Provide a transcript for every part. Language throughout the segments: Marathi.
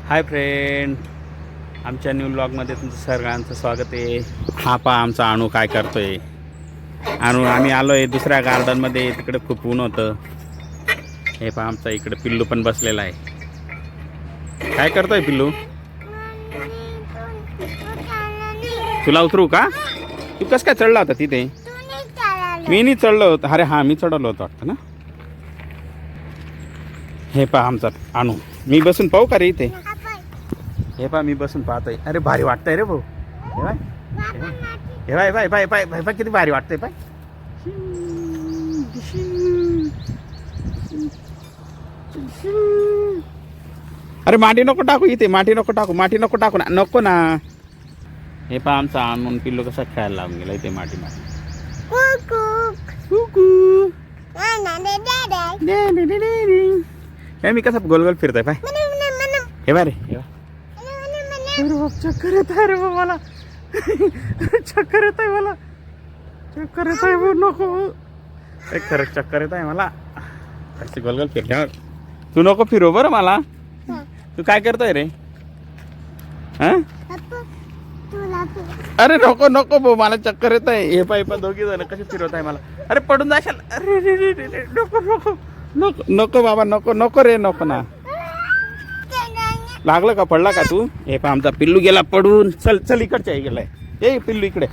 हाय फ्रेंड, आमच्या न्यू ब्लॉगमध्ये तुमचं सगळ्यांचं स्वागत आहे. हा पहा आमचा अणू काय करतोय. आम्ही आलो आहे दुसऱ्या गार्डनमध्ये. तिकडे खूप ऊन होतं. हे पहा आमचा इकडे पिल्लू पण बसलेला आहे. काय करतोय पिल्लू? तुला उतरू का? तू कसं काय चढला होता तिथे? मी नाही चढलो होतो. अरे हा, मी चढवलं होतं वाटतं ना. हे पहा आमचा अणू. मी बसून पाहू का रे इथे? हे पहा मी बसून पाहतोय. अरे भारी वाटतंय रे भाऊ. हे bye bye bye bye bye, किती भारी वाटतंय पाय. अरे माटी नको टाकू इथे, माटी नको टाकू, माटी नको टाकू ना, नको ना. हे पहा आमचा आणून पिल्लू कसा खेळायला लागून गेला इथे माटी माटी. हे मी कसा गोल गोल फिरतोय पाय. हे बाय रे, चक्कर येत आहे रे मला. चक्कर येत आहे मला. चक्कर येत आहे नको. खरंच चक्कर येत आहे मला. अशी गोल गोल फिरल्यावर तू नको फिरव बरं मला. तू काय करतोय रे? अरे नको नको भाऊ, मला चक्कर येत आहे. हे पाय पण दोघी जण कसे फिरवत आहे मला. अरे पडून जाशाल. अरे रे रे रे, नको नको नको नको बाबा, नको नको रे, नको ना. लागलं का? पडला का तू? हे पहा आमचा पिल्लू गेला पडून. चल चल, इकडच्या गेलाय. हे पिल्लू इकडे.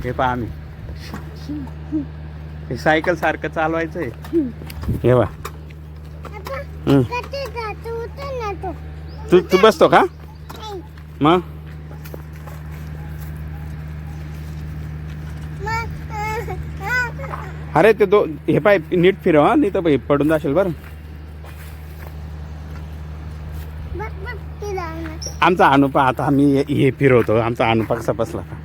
हे पहा आम्ही हे सायकल सारखं चालवायचंय. हे बा तू बसतो का मग? अरे ते हे पाय नीट फिरव हा, नाही तर पडून जाशील बरं. आमचा अनुपा आता आम्ही हे फिरवतो. आमचा अनुपा कसा बसला का?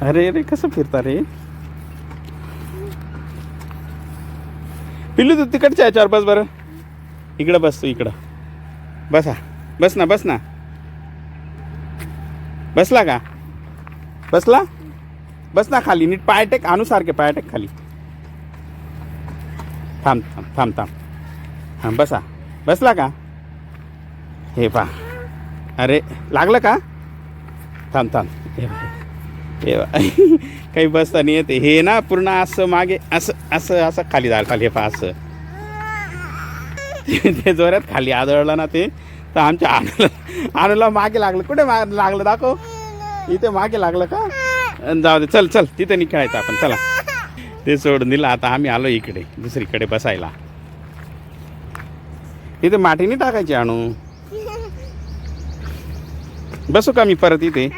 अरे रे कसं फिरता रे पिल्लू. तू तिकडच्या याच्यावर बस बरं. इकडं बस तू, इकडं बसा. बस ना बस ना. बसला का? बसला? बस ना खाली. नीट पाय टेक. अनुसारखे पाय टेक खाली. थांब थांब थांब थांब. हां बसा. बसला का? हे पा. अरे लागलं का? थांब थांब. हे काही बसता नाही येते. हे ना पूर्ण असं मागे असं असं असं खाली जायला खाली. हे पा असं ते जोरात खाली आदळलं ना ते, तर आमच्या आणूला मागे लागलं. कुठे लागलं दाखव. इथे मागे लागलं का? जाऊ दे, चल चल, तिथे नाही खेळायचं आपण. चला ते सोडून दिलं. आता आम्ही आलो इकडे दुसरीकडे बसायला. इथे माती नाही टाकायची. आणू बसू का मी परत इथे?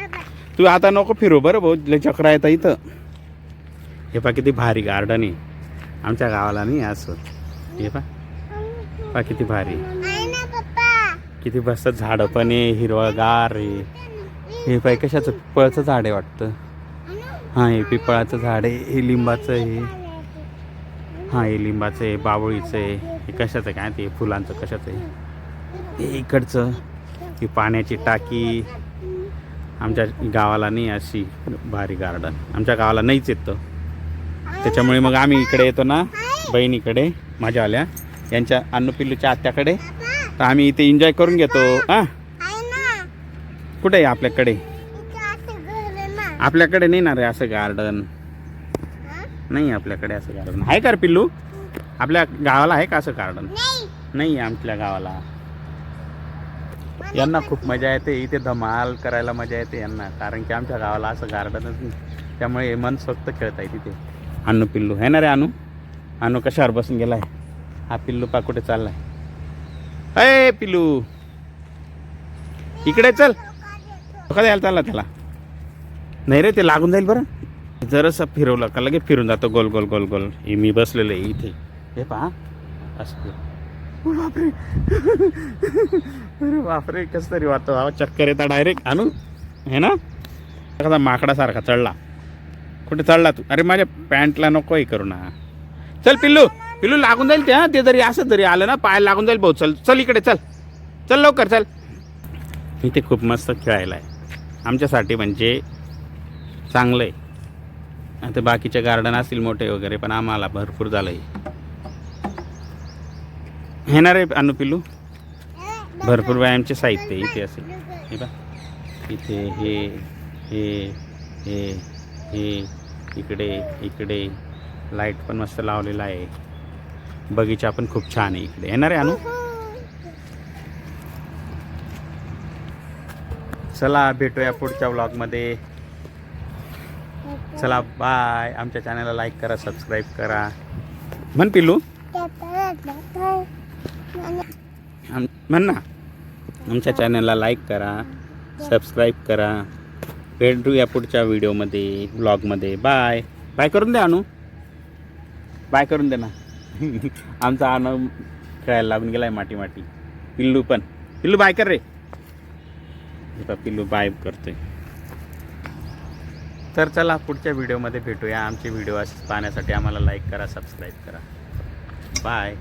तू आता नको फिरू बरं भाऊ, लय चक्रा येतं इथं. हे पा किती भारी गार्डन आहे आमच्या गावाला. नाही असं हे पा किती भारी. किती मस्त झाडं पण आहे, हिरवगार आहे. हे पाय कशाचं? पिपळाचं झाड आहे वाटतं. हां हे पिपळाचं झाड आहे. हे लिंबाचं आहे. हां हे लिंबाचं आहे, बाबळीचं आहे. हे कशाचं काय ते फुलांचं कशाचं आहे? हे इकडचं ही पाण्याची टाकी. आमच्या गावाला नाही अशी भारी गार्डन. आमच्या गावाला नाहीच येतं. त्याच्यामुळे मग आम्ही इकडे येतो ना बहिणीकडे, माझ्यावाल्या यांच्या अन्नू पिल्लूच्या आत्याकडे. तर आम्ही इथे एन्जॉय करून घेतो. हां कुठे आहे आपल्याकडे? आपल्याकडे नाही ना रे असं गार्डन. नाही आपल्याकडे असं गार्डन आहे का रे पिल्लू? आपल्या गावाला आहे का असं गार्डन? नाही आपल्या गावाला. यांना खूप मजा येते इथे. धमाल करायला मजा येते यांना, कारण की आमच्या गावाला असं गार्डनच नाही. त्यामुळे मनसोक्त खेळत आहे तिथे. अन्नू पिल्लू आहे ना रे. आणू कशावर बसून गेलाय? हा पिल्लू पा कुठे चाललाय? अय पिल्लू इकडे चल. धोका द्यायला चालला त्याला. नाही रे ते लागून जाईल बरं. जरासं फिरवलं का लगेच फिरून जातो गोल गोल गोल गोल. हे मी बसलेलं आहे इथे. हे पहा असं. बापरे अरे बापरे कसं तरी वाटतं. चक्कर येतात डायरेक्ट. आणू हे ना एखादा माकडासारखा चढला. कुठे चढला तू? अरे माझ्या पॅन्टला नको हे करू ना. चल पिल्लू, पिल्लू लागून जाईल त्या. ते जरी असं जरी आलं ना पाय लागून जाईल भाऊ. चल चल इकडे चल. चल लवकर चल. इथे खूप मस्त खेळायला आहे आमच्यासाठी, म्हणजे चांगलं आहे. आता बाकीचे गार्डन असतील मोठे वगैरे, पण आम्हाला भरपूर झालं आहे. येणार आहे अनु पिल्लू. भरपूर व्यायामचे साहित्य इथे असेल. हे बा इथे हे इकडे इकडे लाईट पण मस्त लावलेला आहे. बगीचा पण खूप छान आहे इकडे. येणार आहे अनु. चला भेटूया पुढच्या व्लॉगमध्ये. चला बाय. आमच्या चॅनलला लाईक करा, सबस्क्राईब करा. म्हण पिल्लू म्हण ना. आमच्या चॅनलला लाईक करा, सबस्क्राईब करा. भेटूया पुढच्या व्हिडिओमध्ये, व्लॉगमध्ये. बाय बाय करून द्या अनु. बाय करून दे ना. आमचा अनु खेळायला लागून गेलाय माटी माटी. पिल्लू पण. पिल्लू बाय कर रे. पिल्लू बाय करतोय. तर चला पुढच्या व्हिडिओमध्ये भेटूया. आमचे व्हिडिओ पाहण्यासाठी आम्हाला लाईक करा, सबस्क्राईब करा. बाय.